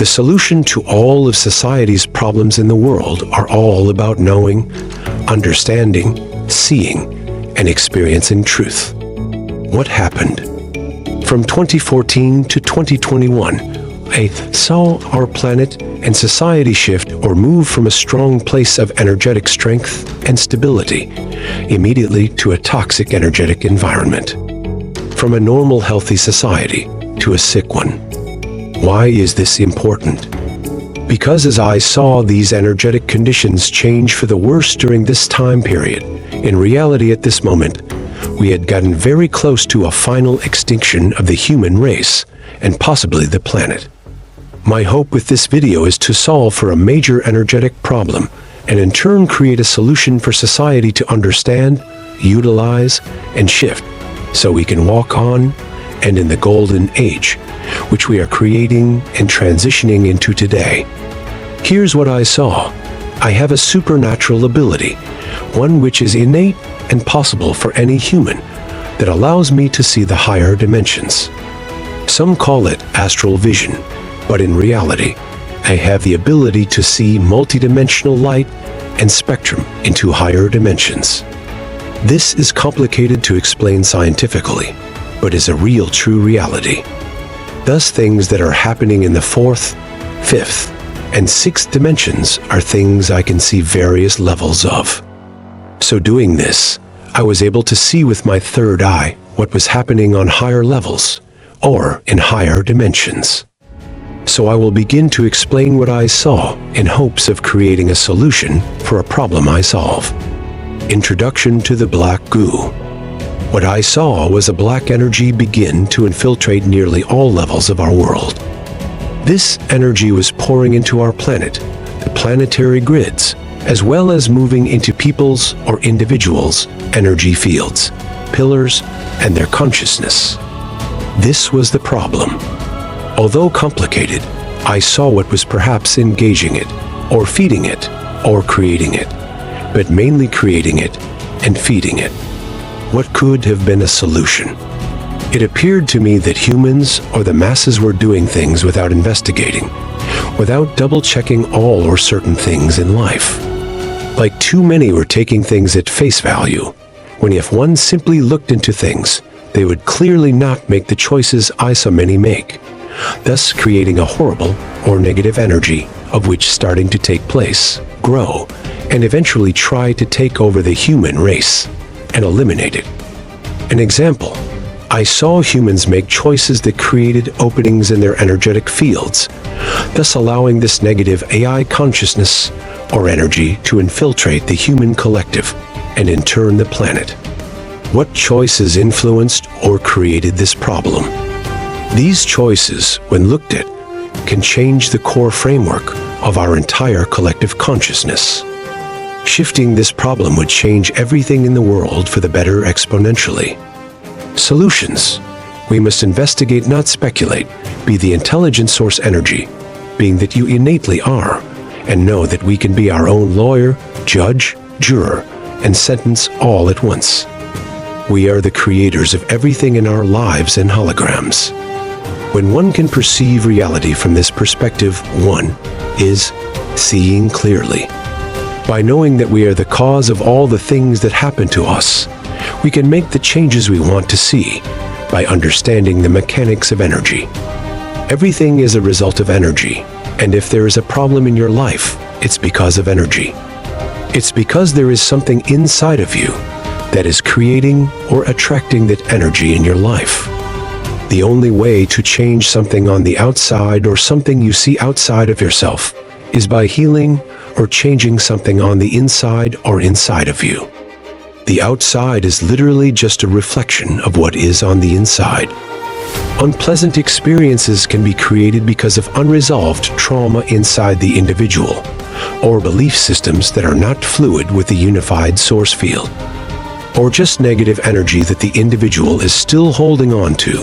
The solution to all of society's problems in the world are all about knowing, understanding, seeing, and experiencing truth. What happened? From 2014 to 2021, I saw our planet and society shift or move from a strong place of energetic strength and stability immediately to a toxic energetic environment. From a normal healthy society to a sick one. Why is this important? Because as I saw these energetic conditions change for the worse during this time period, in reality at this moment, we had gotten very close to a final extinction of the human race and possibly the planet. My hope with this video is to solve for a major energetic problem and in turn create a solution for society to understand, utilize, and shift so we can walk on and in the golden age, which we are creating and transitioning into today. Here's what I saw. I have a supernatural ability, one which is innate and possible for any human, that allows me to see the higher dimensions. Some call it astral vision, but in reality, I have the ability to see multidimensional light and spectrum into higher dimensions. This is complicated to explain scientifically, but is a real true reality. Thus, things that are happening in the 4th, 5th, and 6th dimensions are things I can see various levels of. So doing this, I was able to see with my third eye what was happening on higher levels, or in higher dimensions. So I will begin to explain what I saw in hopes of creating a solution for a problem I solve. Introduction to the black goo. What I saw was a black energy begin to infiltrate nearly all levels of our world. This energy was pouring into our planet, the planetary grids, as well as moving into people's or individuals' energy fields, pillars, and their consciousness. This was the problem. Although complicated, I saw what was perhaps engaging it, or feeding it, or creating it, but mainly creating it and feeding it. What could have been a solution? It appeared to me that humans or the masses were doing things without investigating, without double-checking all or certain things in life. Like too many were taking things at face value, when if one simply looked into things, they would clearly not make the choices I saw many make, thus creating a horrible or negative energy of which starting to take place, grow, and eventually try to take over the human race and eliminate it. An example, I saw humans make choices that created openings in their energetic fields, thus allowing this negative AI consciousness or energy to infiltrate the human collective and in turn the planet. What choices influenced or created this problem? These choices, when looked at, can change the core framework of our entire collective consciousness. Shifting this problem would change everything in the world for the better exponentially. Solutions. We must investigate, not speculate, be the intelligent source energy, being that you innately are, and know that we can be our own lawyer, judge, juror, and sentence all at once. We are the creators of everything in our lives and holograms. When one can perceive reality from this perspective, one is seeing clearly. By knowing that we are the cause of all the things that happen to us, we can make the changes we want to see by understanding the mechanics of energy. Everything is a result of energy, and if there is a problem in your life, it's because of energy. It's because there is something inside of you that is creating or attracting that energy in your life. The only way to change something on the outside or something you see outside of yourself is by healing or changing something on the inside or inside of you. The outside is literally just a reflection of what is on the inside. Unpleasant experiences can be created because of unresolved trauma inside the individual, or belief systems that are not fluid with the unified source field, or just negative energy that the individual is still holding on to,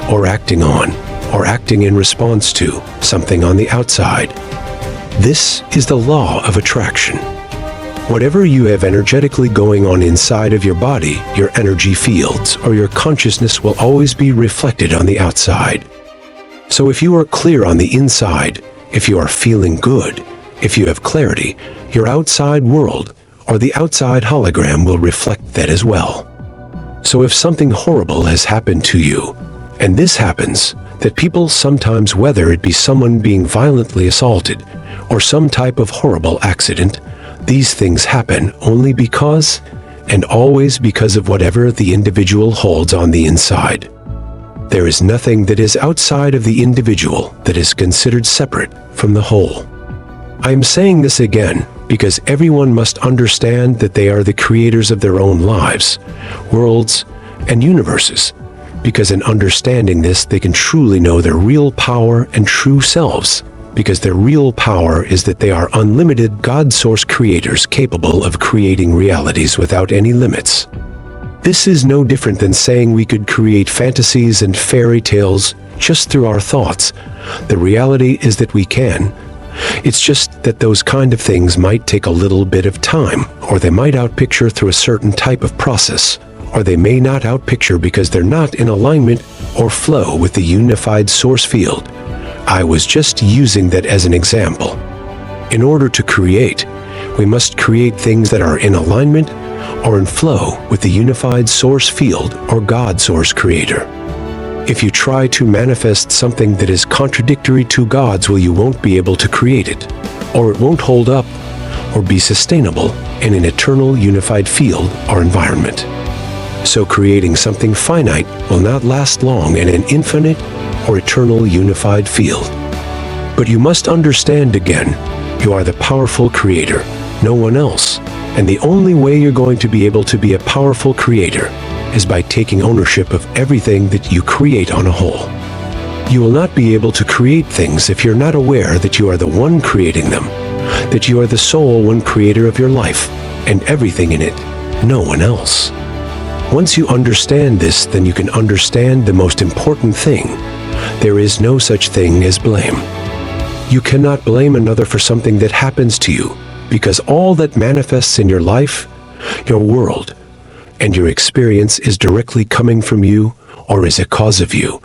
or acting on, or acting in response to something on the outside. This is the law of attraction. Whatever you have energetically going on inside of your body, your energy fields, or your consciousness will always be reflected on the outside. So if you are clear on the inside, If you are feeling good, if you have clarity, your outside world or the outside hologram will reflect that as well. So if something horrible has happened to you, and this happens, that people sometimes, whether it be someone being violently assaulted or some type of horrible accident, these things happen only because, and always because of whatever the individual holds on the inside. There is nothing that is outside of the individual that is considered separate from the whole. I am saying this again because everyone must understand that they are the creators of their own lives, worlds, and universes, because in understanding this they can truly know their real power and true selves, because their real power is that they are unlimited God-source creators capable of creating realities without any limits. This is no different than saying we could create fantasies and fairy tales just through our thoughts. The reality is that we can. It's just that those kind of things might take a little bit of time, or they might outpicture through a certain type of process, or they may not outpicture because they're not in alignment or flow with the unified source field. I was just using that as an example. In order to create, we must create things that are in alignment or in flow with the unified source field or God source creator. If you try to manifest something that is contradictory to God's will, you won't be able to create it, or it won't hold up or be sustainable in an eternal unified field or environment. So creating something finite will not last long in an infinite or eternal unified field. But you must understand again, you are the powerful creator, no one else. And the only way you're going to be able to be a powerful creator is by taking ownership of everything that you create on a whole. You will not be able to create things if you're not aware that you are the one creating them, that you are the sole one creator of your life and everything in it, no one else. Once you understand this, then you can understand the most important thing. There is no such thing as blame. You cannot blame another for something that happens to you, because all that manifests in your life, your world, and your experience is directly coming from you, or is a cause of you,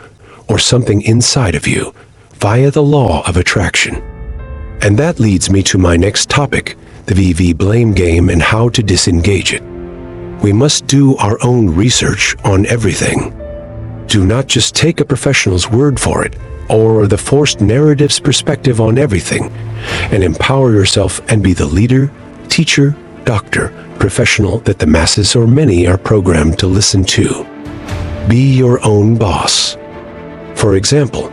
or something inside of you, via the law of attraction. And that leads me to my next topic, the VV blame game and how to disengage it. We must do our own research on everything. Do not just take a professional's word for it, or the forced narrative's perspective on everything, and empower yourself and be the leader, teacher, doctor, professional that the masses or many are programmed to listen to. Be your own boss. For example,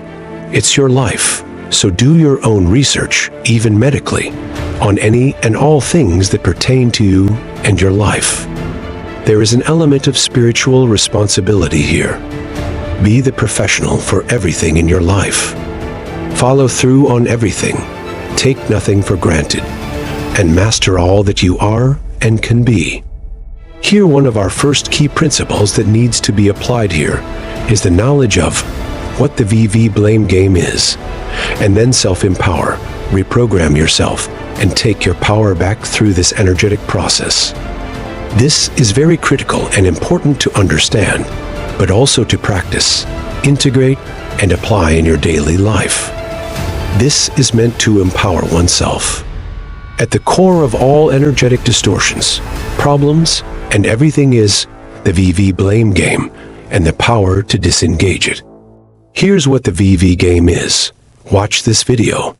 it's your life, so do your own research, even medically, on any and all things that pertain to you and your life. There is an element of spiritual responsibility here. Be the professional for everything in your life. Follow through on everything. Take nothing for granted, and master all that you are and can be. Here, one of our first key principles that needs to be applied here is the knowledge of what the VV blame game is, and then self-empower, reprogram yourself, and take your power back through this energetic process. This is very critical and important to understand, but also to practice, integrate, and apply in your daily life. This is meant to empower oneself. At the core of all energetic distortions, problems, and everything is the VV blame game and the power to disengage it. Here's what the VV game is. Watch this video.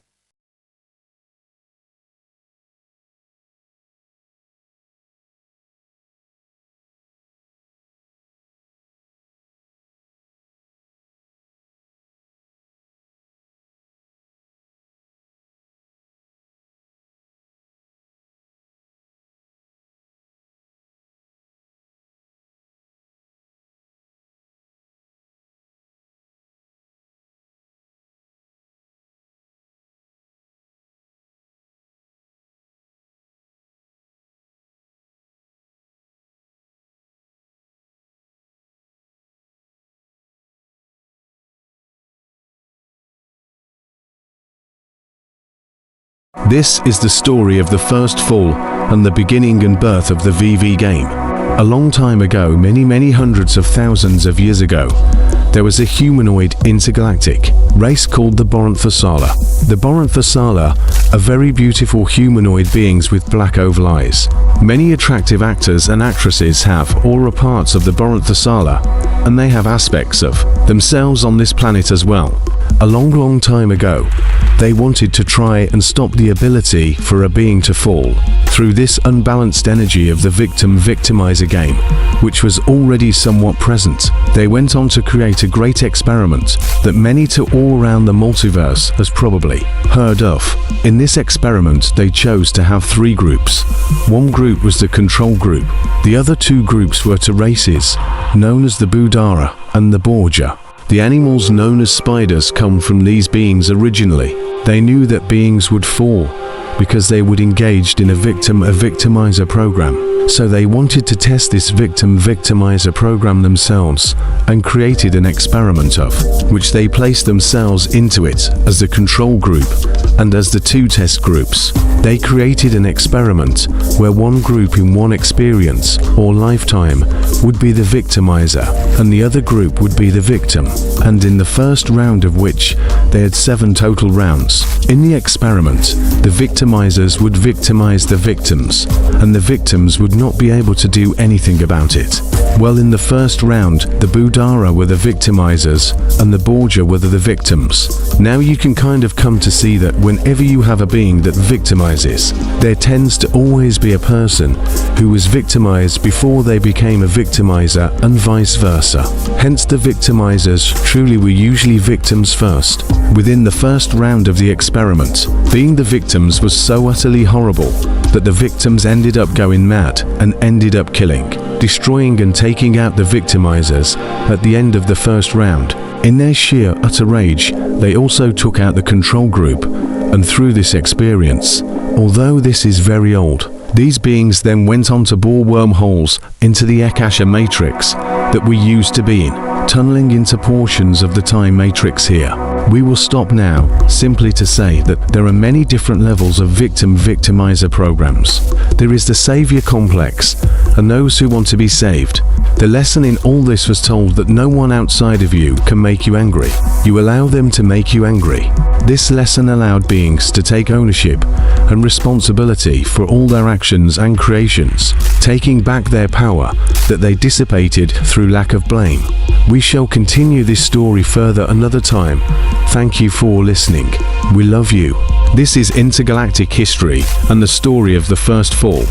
This is the story of the first fall and the beginning and birth of the VV game. A long time ago, many hundreds of thousands of years ago, there was a humanoid intergalactic race called the Baranthasala. The Baranthasala are very beautiful humanoid beings with black oval eyes. Many attractive actors and actresses have or are parts of the Baranthasala, and they have aspects of themselves on this planet as well. A long time ago, they wanted to try and stop the ability for a being to fall through this unbalanced energy of the victim-victimizer game, which was already somewhat present. They went on to create a great experiment that many to all around the multiverse has probably heard of. In this experiment, they chose to have 3 groups. One group was the control group. The other 2 groups were to races, known as the Budara and the Borgia. The animals known as spiders come from these beings originally. They knew that beings would fall because they would engaged in a victimizer program. So they wanted to test this victimizer program themselves and created an experiment of which they placed themselves into it as the control group and as the 2 test groups. They created an experiment where one group in one experience or lifetime would be the victimizer and the other group would be the victim, and in the first round of which they had 7 total rounds. In the experiment, the victimizers would victimize the victims and the victims would not be able to do anything about it. Well, in the first round, the Budara were the victimizers and the Borgia were the victims. Now you can kind of come to see that whenever you have a being that victimizes, there tends to always be a person who was victimized before they became a victimizer and vice versa. Hence the victimizers truly were usually victims first. Within the first round of the experiment, being the victims was so utterly horrible that the victims ended up going mad and ended up killing, destroying and taking out the victimizers at the end of the first round. In their sheer utter rage, they also took out the control group, and through this experience, although this is very old, these beings then went on to bore wormholes into the Akasha matrix that we used to be in, tunneling into portions of the time matrix here. We will stop now simply to say that there are many different levels of victimizer programs. There is the savior complex and those who want to be saved. The lesson in all this was told that no one outside of you can make you angry. You allow them to make you angry. This lesson allowed beings to take ownership and responsibility for all their actions and creations, taking back their power that they dissipated through lack of blame. We shall continue this story further another time. Thank you for listening. We love you. This is Intergalactic History and the story of the first fall.